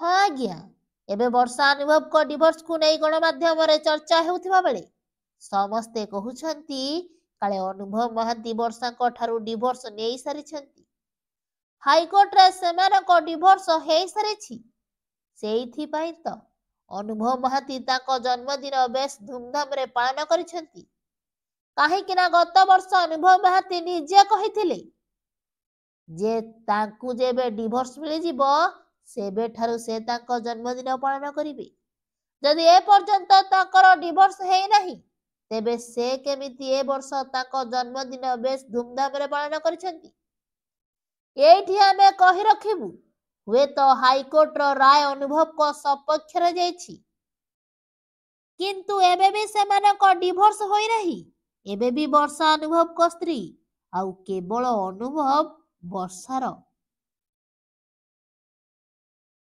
हाँ आज्ञा, एबे वर्षा अनुभव को डिवोर्स को नहीं गणमाध्यम रे चर्चा हेउथिबा बेले समस्ते कहउछंती काले अनुभव महांती वर्षा को ठारू डिवोर्स नेई सारिछंती। हाईकोर्ट रे सेमानक डिवोर्स हेई सारिछि। सेइथि पई तो अनुभव महांती ताको जन्मदिन बेस धूमधाम रे पालन करिछंती। काहेकि ना गत वर्ष अनुभव महांती निजे कहिथिले जे तांकु जेबे डिवोर्स मिली जिवो सेबे ठारू से तांको जन्मदिन पालन करिवे। जदि ए पर्यंत तांकर डिवोर्स हेई नाही तेबे से केमिति ए वर्ष तांको जन्मदिन बेस धूमधाम रे पालन करिछंती। एठी आमे कहि रखिबु हुए तो हाईकोर्ट रो राय अनुभव को सपक्ष रे जाइछि, किंतु एबे भी सेमानक डिवोर्स होई नाही। एबे भी वर्षा अनुभव को स्त्री आउ केवल अनुभव वर्षार